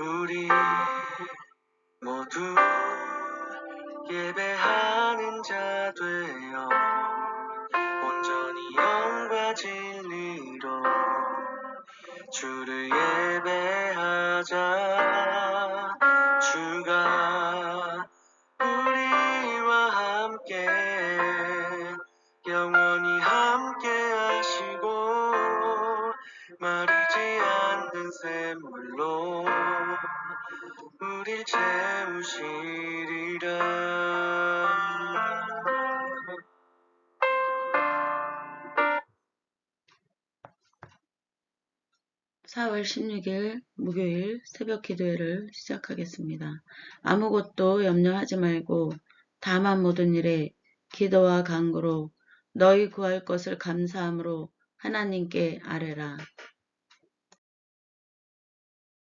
우리 모두 예배하는 자 되어 온전히 영과 진리로 주를 예배하자. 주가 우리와 함께 영원히 함께 하시고 마르지 않는 샘물로 우릴 채우시리라. 4월 16일 목요일 새벽 기도회를 시작하겠습니다. 아무것도 염려하지 말고 다만 모든 일에 기도와 간구로 너희 구할 것을 감사함으로 하나님께 아뢰라.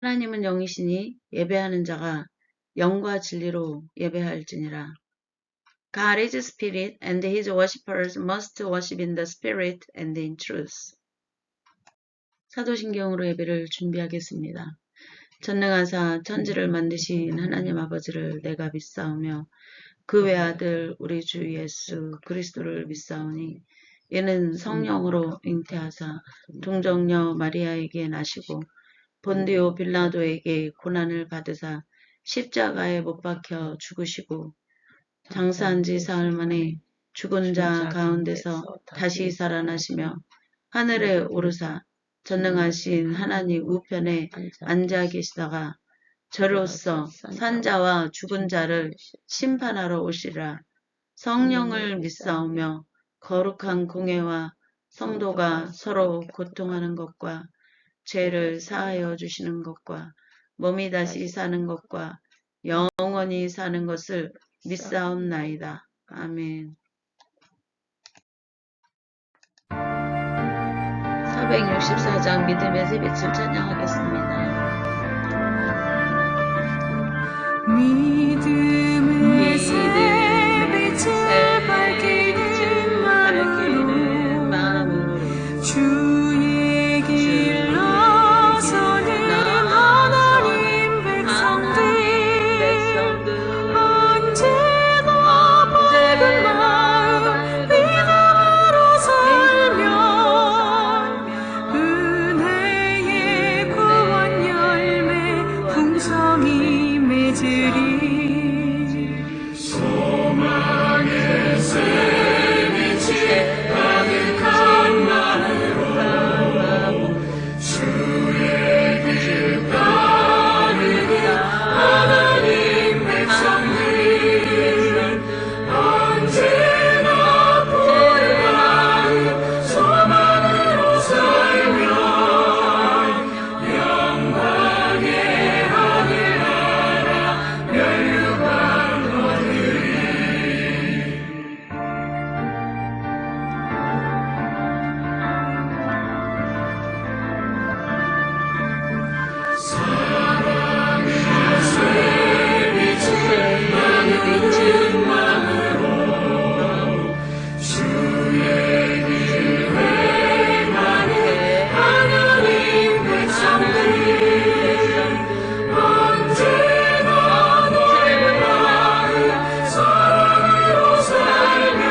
하나님은 영이시니 예배하는 자가 영과 진리로 예배할지니라. God is spirit and his worshippers must worship in the spirit and in truth. 사도신경으로 예배를 준비하겠습니다. 전능하사 천지를 만드신 하나님 아버지를 내가 믿사오며 그 외아들 우리 주 예수 그리스도를 믿사오니 이는 성령으로 잉태하사 동정녀 마리아에게 나시고 본디오 빌라도에게 고난을 받으사 십자가에 못 박혀 죽으시고 장사한 지 사흘 만에 죽은 자 가운데서 다시 살아나시며 하늘에 오르사 전능하신 하나님 우편에 앉아 계시다가 저로서 산자와 죽은 자를 심판하러 오시라. 성령을 믿사오며 거룩한 공회와 성도가 서로 고통하는 것과 죄를 사하여 주시는 것과 몸이 다시 사는 것과 영원히 사는 것을 믿사옵나이다. 아멘. 464장 믿음의 새빛을 찬양하겠습니다. 믿음의 새빛을 밝히는 마음으로 주의 길로 서는 하나님 백성들 언제나 밝은 마음 믿음으로 살며 은혜의 구원 열매 풍성히 맺으리. 소망의 새빛이 가득한 마음으로 주의 길 따르는 하나님 백성들 언제나 보이는 소망으로 살며 영광의 하늘나라 멸류관 얻으리. 사랑의 새빛을 나는 마음으로 주의 길 행하는 하나님 백성들 언제나 너의 마음 사랑으로 살며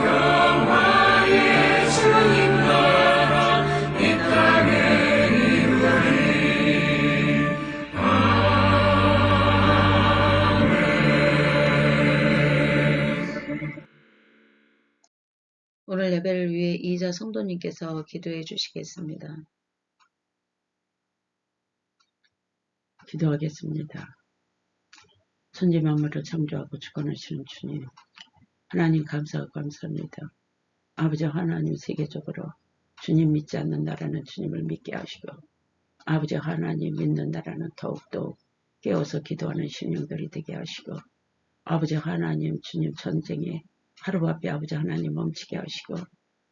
영화의 주님 나라 이 땅에 이루리. 오늘 예배를 위해 이자 성도님께서 기도해 주시겠습니다. 기도하겠습니다. 천지 만물을 창조하고 주권하시는 주님, 하나님 감사하고 감사합니다. 아버지 하나님 세계적으로 주님 믿지 않는다라는 주님을 믿게 하시고 아버지 하나님 믿는다라는 더욱더 깨어서 기도하는 신령들이 되게 하시고 아버지 하나님 주님 전쟁에 하루아피 아버지 하나님 멈추게 하시고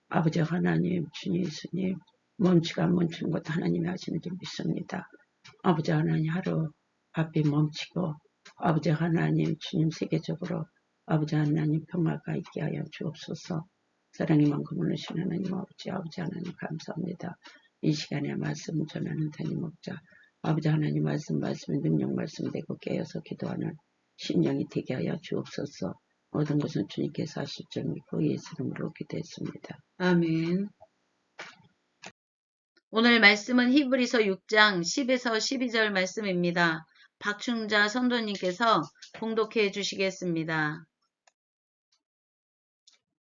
아버지 하나님 주님 예수님 멈추고 안 멈추는 것도 하나님이 하시는 줄 믿습니다. 아버지 하나님 하루아피 멈추고 아버지 하나님 주님 세계적으로 아버지 하나님 평화가 있게 하여 주옵소서. 사랑이 많고 물으신 하나님 아버지 하나님 감사합니다. 이 시간에 말씀 전하는 담임 목자 아버지 하나님 말씀이 능력 말씀되고 깨어서 기도하는 심령이 되게 하여 주옵소서. 모든 것은 주님께서 하실 줄 믿고 예수 이름으로 기도했습니다. 아멘. 오늘 말씀은 히브리서 6장 10에서 12절 말씀입니다. 박충자 성도님께서 봉독해 주시겠습니다.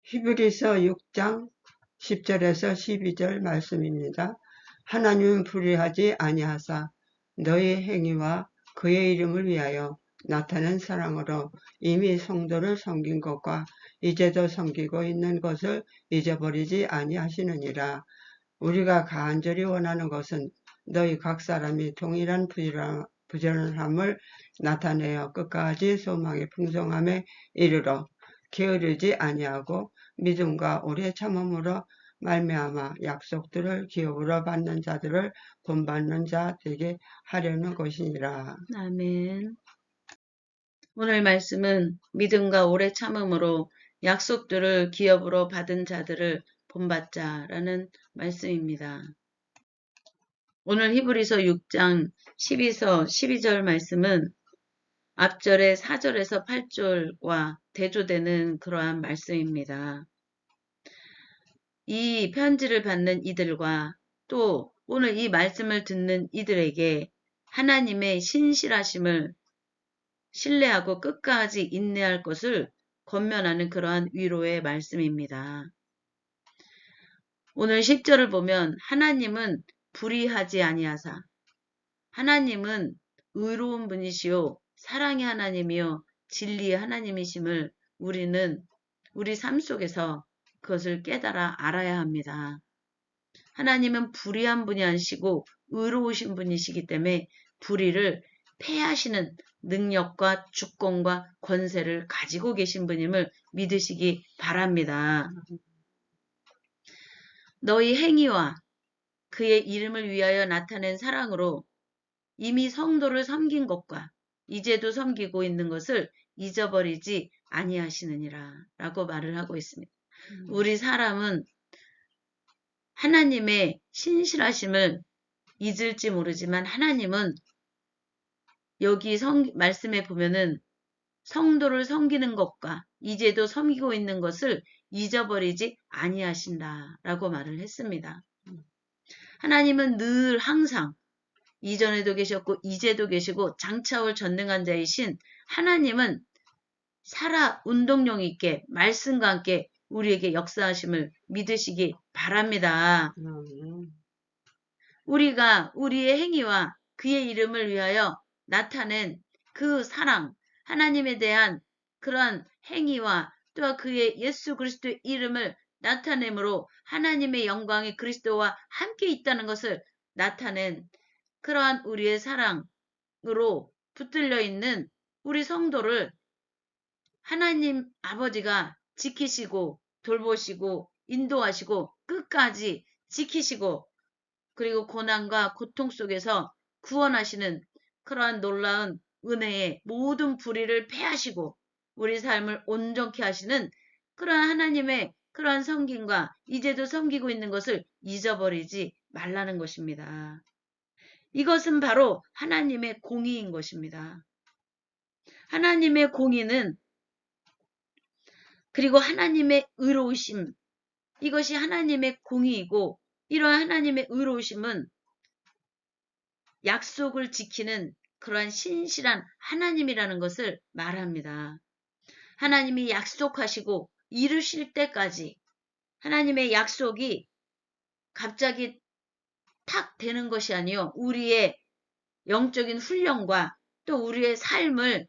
히브리서 6장 10절에서 12절 말씀입니다. 하나님은 불의하지 아니하사 너의 행위와 그의 이름을 위하여 나타낸 사랑으로 이미 성도를 섬긴 것과 이제도 섬기고 있는 것을 잊어버리지 아니하시느니라. 우리가 간절히 원하는 것은 너희 각 사람이 동일한 부지런함을 나타내어 끝까지 소망의 풍성함에 이르러 게으르지 아니하고 믿음과 오래 참음으로 말미암아 약속들을 기업으로 받는 자들을 본받는 자 되게 하려는 것이니라. 아멘. 오늘 말씀은 믿음과 오래 참음으로 약속들을 기업으로 받은 자들을 본받자라는 말씀입니다. 오늘 히브리서 6장 12에서 12절 말씀은 앞절의 4절에서 8절과 대조되는 그러한 말씀입니다. 이 편지를 받는 이들과 또 오늘 이 말씀을 듣는 이들에게 하나님의 신실하심을 신뢰하고 끝까지 인내할 것을 권면하는 그러한 위로의 말씀입니다. 오늘 10절을 보면 하나님은 불의하지 아니하사 하나님은 의로운 분이시요 사랑의 하나님이요 진리의 하나님이심을 우리는 우리 삶 속에서 그것을 깨달아 알아야 합니다. 하나님은 불의한 분이 아니시고 의로우신 분이시기 때문에 불의를 패하시는 능력과 주권과 권세를 가지고 계신 분임을 믿으시기 바랍니다. 너희 행위와 그의 이름을 위하여 나타낸 사랑으로 이미 성도를 섬긴 것과 이제도 섬기고 있는 것을 잊어버리지 아니하시느니라 라고 말을 하고 있습니다. 우리 사람은 하나님의 신실하심을 잊을지 모르지만 하나님은 여기 말씀에 보면은 성도를 섬기는 것과 이제도 섬기고 있는 것을 잊어버리지 아니하신다라고 말을 했습니다. 하나님은 늘 항상 이전에도 계셨고 이제도 계시고 장차올 전능한 자이신 하나님은 살아 운동력 있게 말씀과 함께 우리에게 역사하심을 믿으시기 바랍니다. 우리가 우리의 행위와 그의 이름을 위하여 나타낸 그 사랑, 하나님에 대한 그런 행위와 또한 그의 예수 그리스도의 이름을 나타내므로 하나님의 영광이 그리스도와 함께 있다는 것을 나타낸 그러한 우리의 사랑으로 붙들려 있는 우리 성도를 하나님 아버지가 지키시고 돌보시고 인도하시고 끝까지 지키시고 그리고 고난과 고통 속에서 구원하시는 그러한 놀라운 은혜의 모든 불의를 패하시고 우리 삶을 온전케 하시는 그러한 하나님의 그러한 섬김과 이제도 섬기고 있는 것을 잊어버리지 말라는 것입니다. 이것은 바로 하나님의 공의인 것입니다. 하나님의 공의는 그리고 하나님의 의로우심, 이것이 하나님의 공의이고 이러한 하나님의 의로우심은 약속을 지키는 그러한 신실한 하나님이라는 것을 말합니다. 하나님이 약속하시고 이루실 때까지 하나님의 약속이 갑자기 탁 되는 것이 아니요 우리의 영적인 훈련과 또 우리의 삶을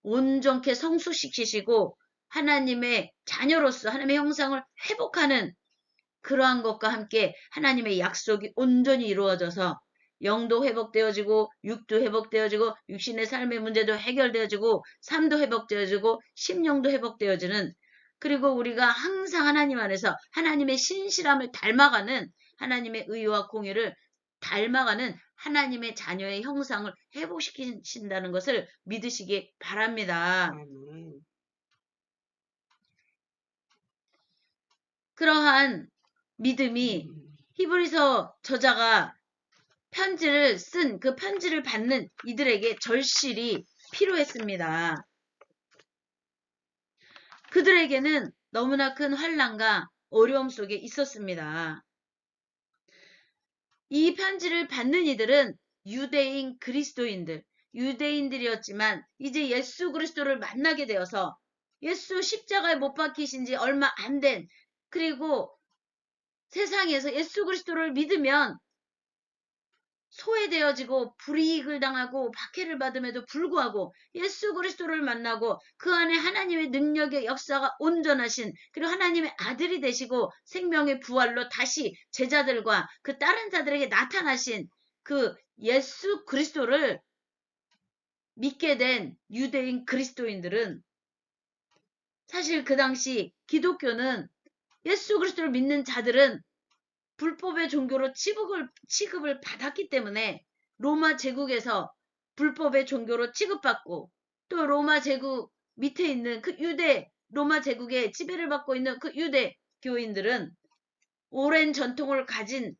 온전케 성숙시키시고 하나님의 자녀로서 하나님의 형상을 회복하는 그러한 것과 함께 하나님의 약속이 온전히 이루어져서 영도 회복되어지고 육도 회복되어지고 육신의 삶의 문제도 해결되어지고 삶도 회복되어지고 심령도 회복되어지는 그리고 우리가 항상 하나님 안에서 하나님의 신실함을 닮아가는 하나님의 의와 공의를 닮아가는 하나님의 자녀의 형상을 회복시키신다는 것을 믿으시기 바랍니다. 그러한 믿음이 히브리서 저자가 편지를 쓴 그 편지를 받는 이들에게 절실히 필요했습니다. 그들에게는 너무나 큰 환난과 어려움 속에 있었습니다. 이 편지를 받는 이들은 유대인 그리스도인들, 유대인들이었지만 이제 예수 그리스도를 만나게 되어서 예수 십자가에 못 박히신 지 얼마 안 된, 그리고 세상에서 예수 그리스도를 믿으면 소외되어지고 불이익을 당하고 박해를 받음에도 불구하고 예수 그리스도를 만나고 그 안에 하나님의 능력의 역사가 온전하신, 그리고 하나님의 아들이 되시고 생명의 부활로 다시 제자들과 그 다른 자들에게 나타나신 그 예수 그리스도를 믿게 된 유대인 그리스도인들은, 사실 그 당시 기독교는 예수 그리스도를 믿는 자들은 불법의 종교로 취급을 받았기 때문에 로마 제국에서 불법의 종교로 취급받고, 또 로마 제국 밑에 있는 그 로마 제국의 지배를 받고 있는 그 유대교인들은 오랜 전통을 가진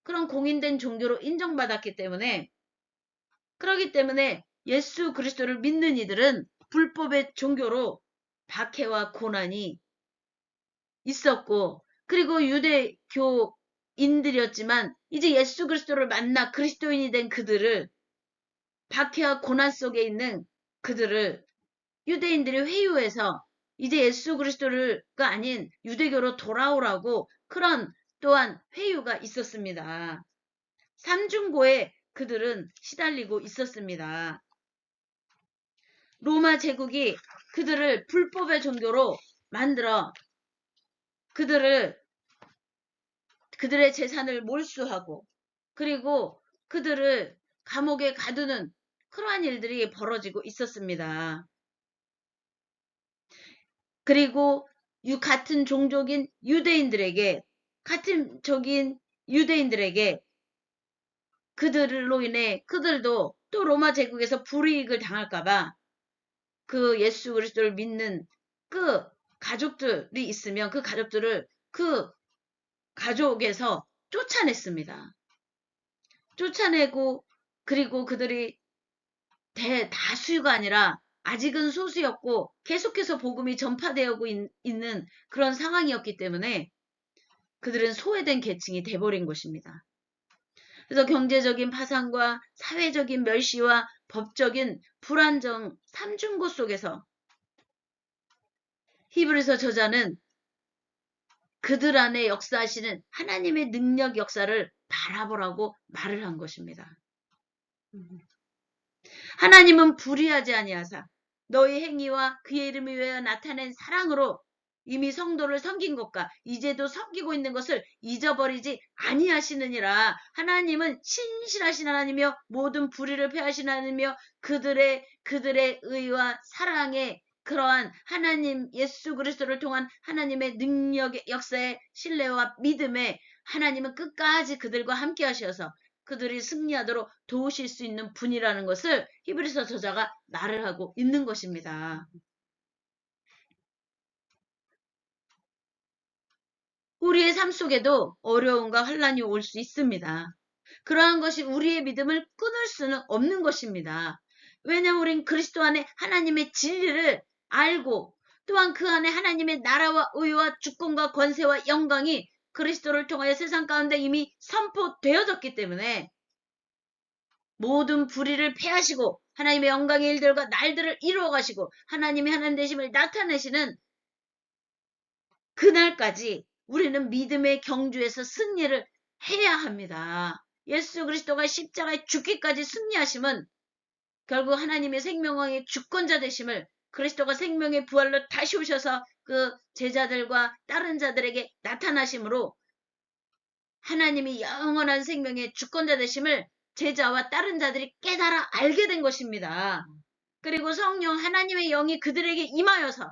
그런 공인된 종교로 인정받았기 때문에, 그렇기 때문에 예수 그리스도를 믿는 이들은 불법의 종교로 박해와 고난이 있었고, 그리고 유대교인들이었지만 이제 예수 그리스도를 만나 그리스도인이 된 그들을, 박해와 고난 속에 있는 그들을 유대인들이 회유해서 이제 예수 그리스도가 아닌 유대교로 돌아오라고 그런 또한 회유가 있었습니다. 삼중고에 그들은 시달리고 있었습니다. 로마 제국이 그들을 불법의 종교로 만들어 그들의 재산을 몰수하고, 그리고 그들을 감옥에 가두는 그러한 일들이 벌어지고 있었습니다. 그리고 같은 종족인 유대인들에게, 그들로 인해 그들도 또 로마 제국에서 불이익을 당할까봐 그 예수 그리스도를 믿는 그 가족들이 있으면 그 가족들을 그 가족에서 쫓아냈습니다. 쫓아내고, 그리고 그들이 대다수가 아니라 아직은 소수였고 계속해서 복음이 전파되고 있는 그런 상황이었기 때문에 그들은 소외된 계층이 돼버린 것입니다. 그래서 경제적인 파산과 사회적인 멸시와 법적인 불안정 삼중고 속에서 히브리서 저자는 그들 안에 역사하시는 하나님의 능력 역사를 바라보라고 말을 한 것입니다. 하나님은 불의하지 아니하사 너희 행위와 그의 이름을 위하여 나타낸 사랑으로 이미 성도를 섬긴 것과 이제도 섬기고 있는 것을 잊어버리지 아니하시느니라. 하나님은 신실하신 하나님이며 모든 불의를 패하신 하나님이며 그들의 의와 사랑의 그러한 하나님 예수 그리스도를 통한 하나님의 능력의 역사의 신뢰와 믿음에 하나님은 끝까지 그들과 함께 하셔서 그들이 승리하도록 도우실 수 있는 분이라는 것을 히브리서 저자가 말을 하고 있는 것입니다. 우리의 삶 속에도 어려움과 환난이 올 수 있습니다. 그러한 것이 우리의 믿음을 끊을 수는 없는 것입니다. 왜냐하면 우린 그리스도 안에 하나님의 진리를 알고, 또한 그 안에 하나님의 나라와 의와 주권과 권세와 영광이 그리스도를 통하여 세상 가운데 이미 선포되어졌기 때문에 모든 불의를 패하시고 하나님의 영광의 일들과 날들을 이루어 가시고 하나님의 하나님 되심을 나타내시는 그날까지 우리는 믿음의 경주에서 승리를 해야 합니다. 예수 그리스도가 십자가에 죽기까지 승리하심은 결국 하나님의 생명왕의 주권자 되심을, 그리스도가 생명의 부활로 다시 오셔서 그 제자들과 다른 자들에게 나타나심으로 하나님이 영원한 생명의 주권자 되심을 제자와 다른 자들이 깨달아 알게 된 것입니다. 그리고 성령 하나님의 영이 그들에게 임하여서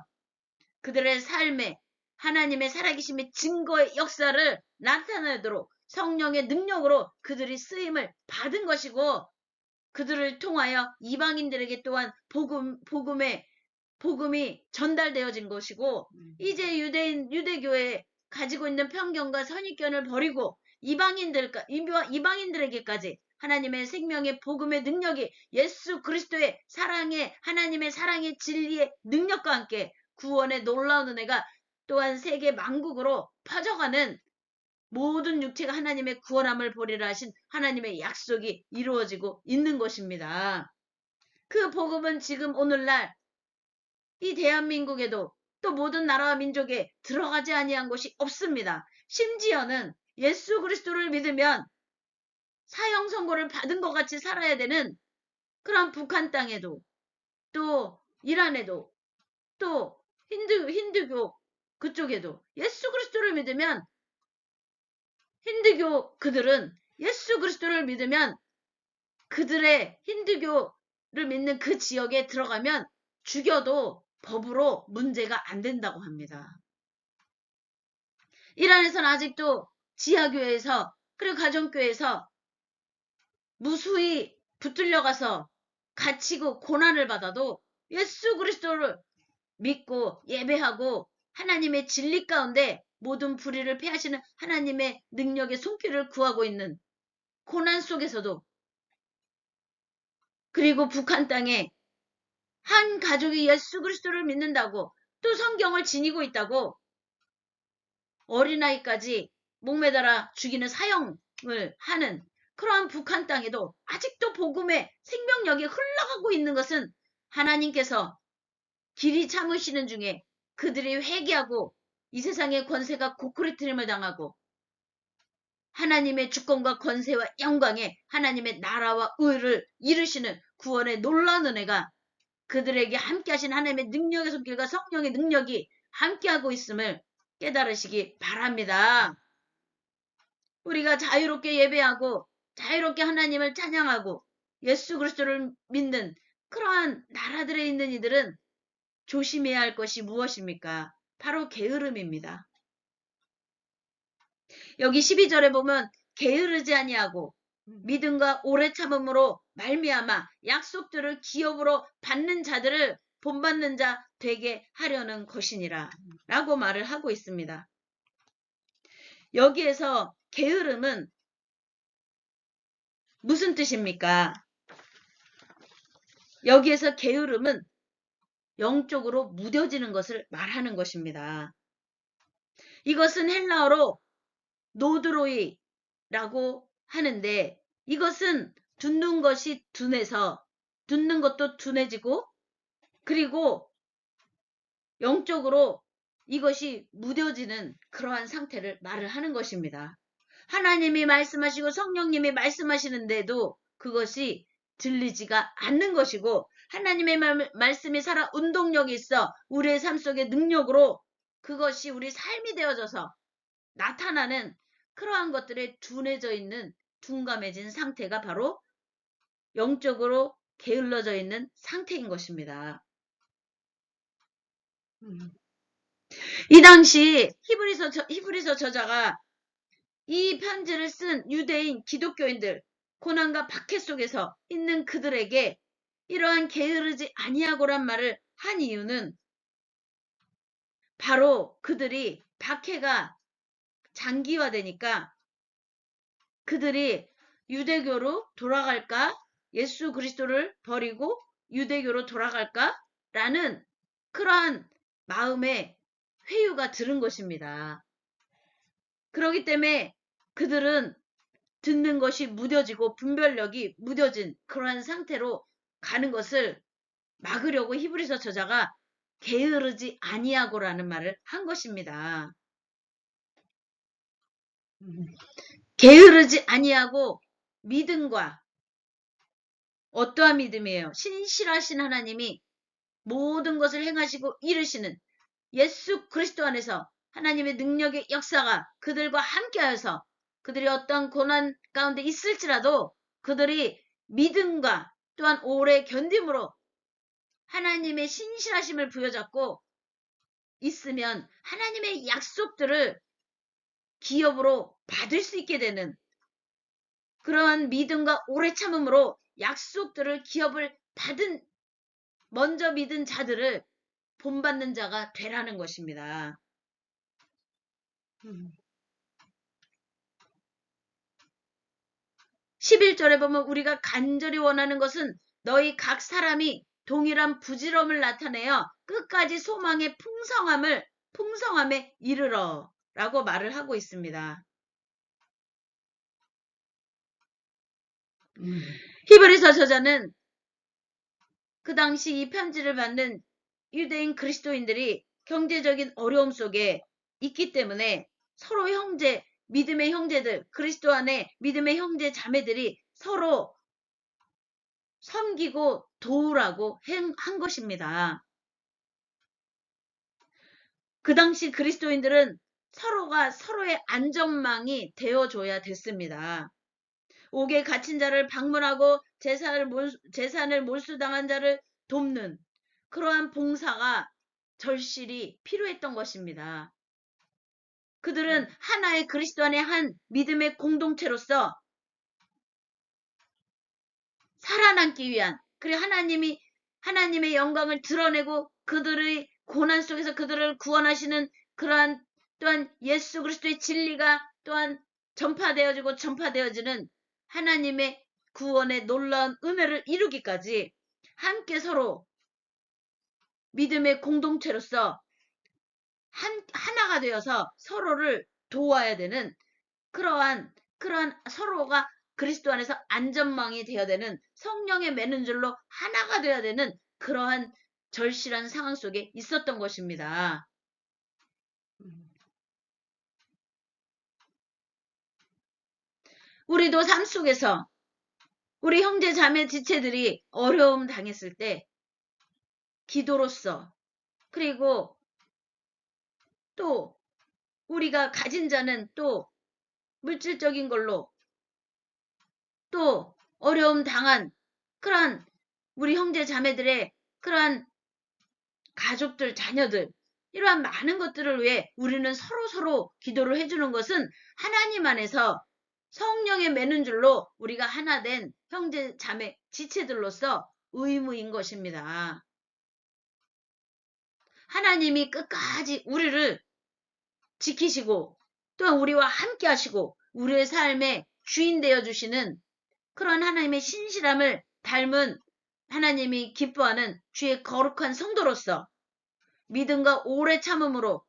그들의 삶에 하나님의 살아계심의 증거의 역사를 나타내도록 성령의 능력으로 그들이 쓰임을 받은 것이고, 그들을 통하여 이방인들에게 또한 복음이 전달되어진 것이고, 이제 유대교에 가지고 있는 편견과 선입견을 버리고 이방인들에게까지 하나님의 생명의 복음의 능력이 예수 그리스도의 사랑의 하나님의 사랑의 진리의 능력과 함께 구원의 놀라운 은혜가 또한 세계 만국으로 퍼져가는 모든 육체가 하나님의 구원함을 보리라 하신 하나님의 약속이 이루어지고 있는 것입니다. 그 복음은 지금 오늘날 이 대한민국에도 또 모든 나라와 민족에 들어가지 아니한 곳이 없습니다. 심지어는 예수 그리스도를 믿으면 사형 선고를 받은 것 같이 살아야 되는 그런 북한 땅에도 또 이란에도 또 힌두교 그쪽에도 예수 그리스도를 믿으면 힌두교 그들은 예수 그리스도를 믿으면 그들의 힌두교를 믿는 그 지역에 들어가면 죽여도 법으로 문제가 안 된다고 합니다. 이란에서는 아직도 지하교회에서 그리고 가정교회에서 무수히 붙들려가서 갇히고 고난을 받아도 예수 그리스도를 믿고 예배하고 하나님의 진리 가운데 모든 불의를 패하시는 하나님의 능력의 손길을 구하고 있는 고난 속에서도 그리고 북한 땅에 한 가족이 예수 그리스도를 믿는다고 또 성경을 지니고 있다고 어린아이까지 목매달아 죽이는 사형을 하는 그러한 북한 땅에도 아직도 복음의 생명력이 흘러가고 있는 것은 하나님께서 길이 참으시는 중에 그들이 회개하고 이 세상의 권세가 고꾸리트림을 당하고 하나님의 주권과 권세와 영광에 하나님의 나라와 의를 이루시는 구원의 놀라운 은혜가 그들에게 함께하신 하나님의 능력의 손길과 성령의 능력이 함께하고 있음을 깨달으시기 바랍니다. 우리가 자유롭게 예배하고 자유롭게 하나님을 찬양하고 예수 그리스도를 믿는 그러한 나라들에 있는 이들은 조심해야 할 것이 무엇입니까? 바로 게으름입니다. 여기 12절에 보면 게으르지 아니하고 믿음과 오래 참음으로 말미암아 약속들을 기업으로 받는 자들을 본받는 자 되게 하려는 것이니라 라고 말을 하고 있습니다. 여기에서 게으름은 무슨 뜻입니까? 여기에서 게으름은 영적으로 무뎌지는 것을 말하는 것입니다. 이것은 헬라어로 노드로이라고 하는데 이것은 듣는 것이 둔해서 듣는 것도 둔해지고 그리고 영적으로 이것이 무뎌지는 그러한 상태를 말을 하는 것입니다. 하나님이 말씀하시고 성령님이 말씀하시는데도 그것이 들리지가 않는 것이고 하나님의 말씀이 살아 운동력이 있어 우리의 삶 속에 능력으로 그것이 우리 삶이 되어져서 나타나는 그러한 것들에 둔해져 있는 둔감해진 상태가 바로 영적으로 게을러져 있는 상태인 것입니다. 이 당시 히브리서 저자가 이 편지를 쓴 유대인 기독교인들 고난과 박해 속에서 있는 그들에게 이러한 게으르지 아니하고란 말을 한 이유는 바로 그들이 박해가 장기화되니까 그들이 유대교로 돌아갈까? 예수 그리스도를 버리고 유대교로 돌아갈까? 라는 그러한 마음의 회유가 들은 것입니다. 그렇기 때문에 그들은 듣는 것이 무뎌지고 분별력이 무뎌진 그러한 상태로 가는 것을 막으려고 히브리서 저자가 게으르지 아니하고라는 말을 한 것입니다. 게으르지 아니하고 믿음과 어떠한 믿음이에요? 신실하신 하나님이 모든 것을 행하시고 이루시는 예수 그리스도 안에서 하나님의 능력의 역사가 그들과 함께하여서 그들이 어떤 고난 가운데 있을지라도 그들이 믿음과 또한 오래 견딤으로 하나님의 신실하심을 부여잡고 있으면 하나님의 약속들을 기업으로 받을 수 있게 되는 그러한 믿음과 오래 참음으로 약속들을 기업을 받은 먼저 믿은 자들을 본받는 자가 되라는 것입니다. 11절에 보면 우리가 간절히 원하는 것은 너희 각 사람이 동일한 부지런함을 나타내어 끝까지 소망의 풍성함에 이르러 라고 말을 하고 있습니다. 히브리서 저자는 그 당시 이 편지를 받는 유대인 그리스도인들이 경제적인 어려움 속에 있기 때문에 서로 믿음의 형제들, 그리스도 안에 믿음의 형제 자매들이 서로 섬기고 도우라고 한 것입니다. 그 당시 그리스도인들은 서로가 서로의 안전망이 되어줘야 됐습니다. 옥에 갇힌 자를 방문하고 재산을 몰수당한 자를 돕는 그러한 봉사가 절실히 필요했던 것입니다. 그들은 하나의 그리스도 안의 한 믿음의 공동체로서 살아남기 위한, 그리고 하나님의 영광을 드러내고 그들의 고난 속에서 그들을 구원하시는 그러한 또한 예수 그리스도의 진리가 또한 전파되어지는 하나님의 구원의 놀라운 은혜를 이루기까지 함께 서로 믿음의 공동체로서 하나가 되어서 서로를 도와야 되는 그러한 서로가 그리스도 안에서 안전망이 되어야 되는 성령의 매는 줄로 하나가 되어야 되는 그러한 절실한 상황 속에 있었던 것입니다. 우리도 삶 속에서 우리 형제 자매 지체들이 어려움 당했을 때 기도로서, 그리고 또 우리가 가진 자는 또 물질적인 걸로 또 어려움 당한 그러한 우리 형제 자매들의 그러한 가족들, 자녀들, 이러한 많은 것들을 위해 우리는 서로 기도를 해주는 것은 하나님 안에서 성령의 매는 줄로 우리가 하나 된 형제 자매 지체들로서 의무인 것입니다. 하나님이 끝까지 우리를 지키시고 또한 우리와 함께 하시고 우리의 삶의 주인 되어 주시는 그런 하나님의 신실함을 닮은 하나님이 기뻐하는 주의 거룩한 성도로서 믿음과 오래 참음으로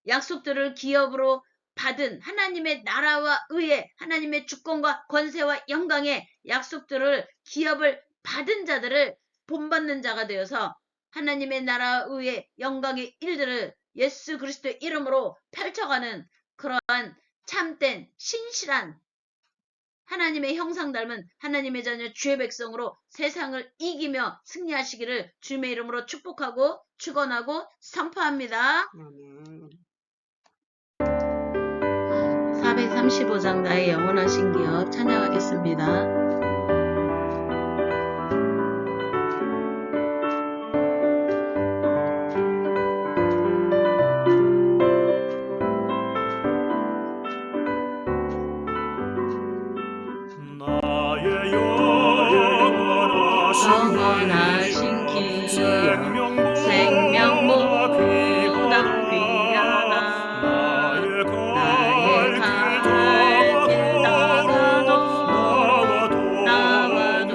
약속들을 기업으로 받은 하나님의 나라와 의에 하나님의 주권과 권세와 영광의 약속들을 기업을 받은 자들을 본받는 자가 되어서 하나님의 나라와 의에 영광의 일들을 예수 그리스도의 이름으로 펼쳐가는 그러한 참된 신실한 하나님의 형상 닮은 하나님의 자녀 주의 백성으로 세상을 이기며 승리하시기를 주님의 이름으로 축복하고 축원하고 선포합니다. 435장 나의 영원하신 기업 찬양하겠습니다. 영원하신 기업 생명보다 귀하나 나의 갈 길 다가도 나와도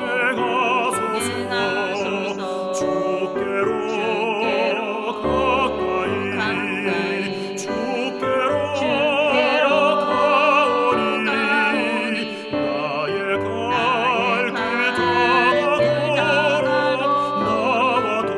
행하소서 주께로 가까이 가오니 나의 갈 길 다가도 나와도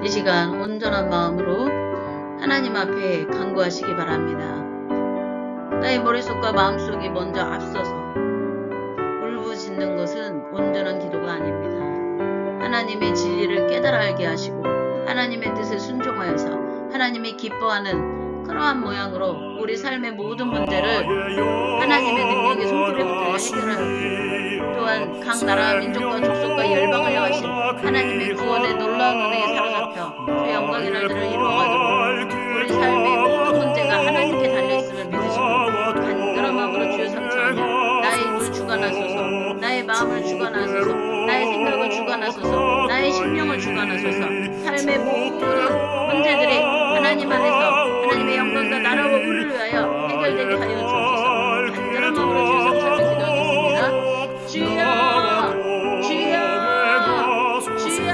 이 시간 온전한 마음으로 하나님 앞에 간구하시기 바랍니다. 나의 머릿속과 마음속이 먼저 앞서서 울부짖는 것은 온전한 기도가 아닙니다. 하나님의 진리를 깨달아 알게 하시고 하나님의 뜻에 순종하여서 하나님이 기뻐하는 그러한 모양으로 우리 삶의 모든 문제를 하나님의 능력의 손길에 붙들어 해결하였고 또한 각 나라와 민족과 족속과 열방을 향하신 하나님의 구원의 놀라운 은혜에 사로잡혀 주의 영광의 날들을 이루어가도록 우리 삶의 모든 문제가 하나님께 달려있음을 믿으시고 간절한 마음으로 주여 삼창하며 나의 입을 주관하소서, 나의 마음을 주관하소서, 나의 생각을 주관하소서, 나의 심령을 주관하소서. 삶의 모든 문제들이 하나님 안에서 하나님의 영광과 나라와 의를 위하여 해결되게 하여 주옵소서. 간절한 마음으로 주여 삼창하며 기도하겠습니다. 주여, 주여, 주여.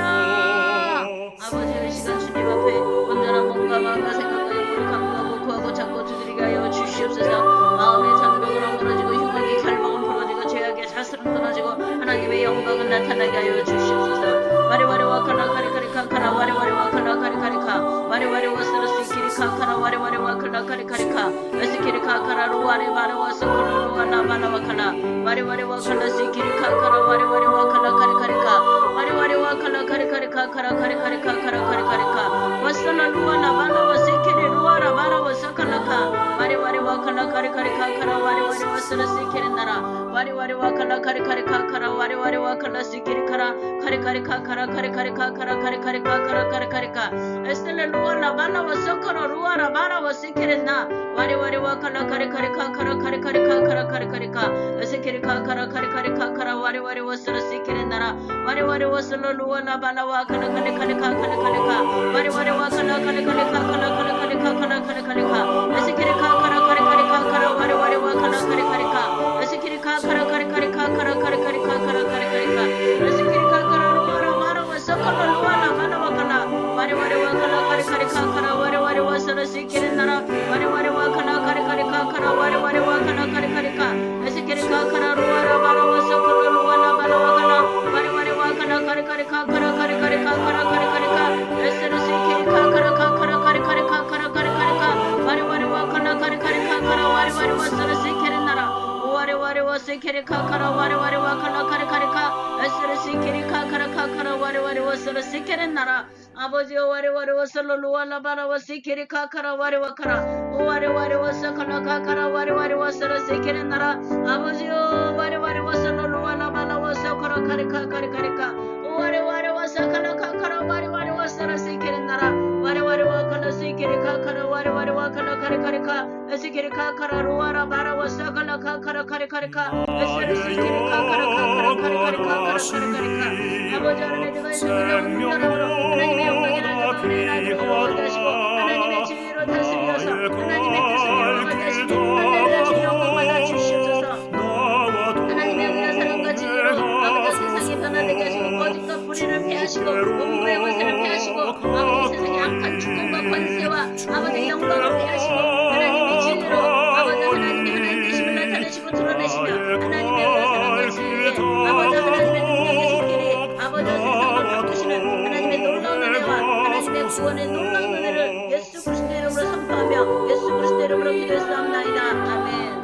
아버지의 시간 주님 앞에 온전한 몸과 마음과 생각과 영혼을 강구하고 구하고 찾고 두드리게 하여 주시옵소서. 마음의 장벽은 무너지고 흉악이 결박은 부러지고 죄악의 자슬은 끊어지고 하나님의 영광은 나타나게 하여 주시옵소서. 와리와리와 칼라카리카리카카라 와리와리와 칼라카리카리카 와리와리와 스르시키리카카라 와리와리와 칼라카리카리카 에스키리카카라로 와리와리와 스콜로로와 라바라와 칼라 와리와리와 칼라시키리카카라 와리와리와 칼라카리카리카 와리와리와 칼라카리카리카카라 카리카리카카라 와슬라루와 라바라와 시키리루와 라바라와 사칼라카 와리와리와 칼라카리카리카카라 와리와리와 스르시키리나라 와리와리와 칼라카리카리카카라 와리와리와 칼라시키리카라 카리카리카카라 카리카리카카라 카리카리카카라 카리카리카 에스텔레루와 라바라와 소코로루와 라바라와 시키리나 와리와리와 칼라카리카리카카라 카리카리카카라 카리카리카 에스키리카카라 카리카리카카라 와리와리와 스르시키리나라 와리와리와 슬로루와 라바라와 칼라카리카리카카리카리카 와리와리와 칼라카리카리카카라 카리카리카카라 카리카리카 에스키리카카라 카리카리카카라 와리와리와 칼라카리카리카 에스키리카카라 카리카리카카라 카리카리카카라 카리카리카 에스키리카카라 루와라마라와 소콜로루와 라바라와 칼라 와리와리와 칼라카리카리카카라 와리와리와 스르시키리나라 와리와리와 칼라카리카리카카라 와리와리와 칼라카리카리카 에스키리카카라 루와라마라와 소콜로루와 라바라와 칼라 와리와리와 칼라카리카리카카라 카리카리카카라 카리카리카 에스르시키리카카라 카카라 카리카리카카라 카리카리카 와리와리와 칼라카리카리카카라 와리와리와 스르시키리나라 와리와리와 스키리카카라 와리와리와 칼라카리카리카 에스르시키리카카라 카카라 와리와리와 스르시키리나라 아버지여 와리와리와 슬로루와 라바라와 시키리카카라 와리와카라 와리와리와 사칼라카카라 와리와리와 스르시키리나라 아버지여 와리와리와 슬로루와 라바라와 사카라카리카카리카리카 와리와리와 사칼라카카라 와리와리와 스르시키리나라 와리와리와 칼라시키리카카라 와리와리와 칼라카리카리카 에스키리카카라 루와라바라와 사칼라카카라 카리카리카 에스르시키리카카라 카카라 카리카리카카라 카리카리카 아버지 하나님 내가 이스라엘을 온전함으로 하나님의 영광의 날들과 은혜의 날들을 이루어가게 하시고 하나님의 진리로 다스리어서 하나님의 뜻을 이루어가게 하시고 하늘의 주의 영광 받아 주시옵소서. 하나님의 은혜와 사랑과 진리로 아버지 세상이 변화되게 하시고 거짓과 불의를 폐하시고 음부의 권세를 폐하시고 아버지 세상의 악한 주권과 권세와 아버지 영광을 폐하시고 하나님의 진리로 아버지 하나님의 하나님 되심을 나타내시고 드러내시며 하나님의 은혜와 사랑과 진리에 아버지 하나님의 능력의 손길이 아버지 세상을 바꾸시는 하나님의 놀라운 은혜와 하나님의 구원의 놀라운 은혜를 예수 그리스도의 이름으로 선포하며 예수 그리스도의 이름으로 기도했사옵나이다. 아멘.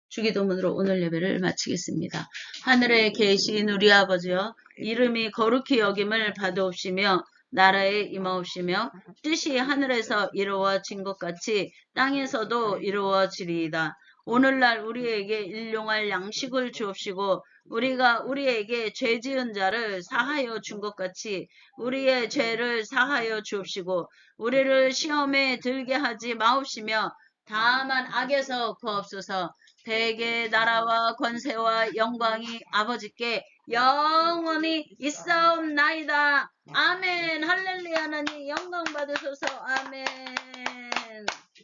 주기도문으로 오늘 예배를 마치겠습니다. 하늘에 계신 우리 아버지여 이름이 거룩히 여김을 받으옵시며 나라에 임하옵시며 뜻이 하늘에서 이루어진 것 같이 땅에서도 이루어지리이다. 오늘날 우리에게 일용할 양식을 주옵시고 우리가 우리에게 죄 지은 자를 사하여 준 것 같이 우리의 죄를 사하여 주옵시고 우리를 시험에 들게 하지 마옵시며 다만 악에서 구하옵소서. 대개 나라와 권세와 영광이 아버지께 영원히 있사옵나이다. 아멘. 할렐루야. 하나님 영광 받으소서. 아멘.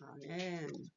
아멘.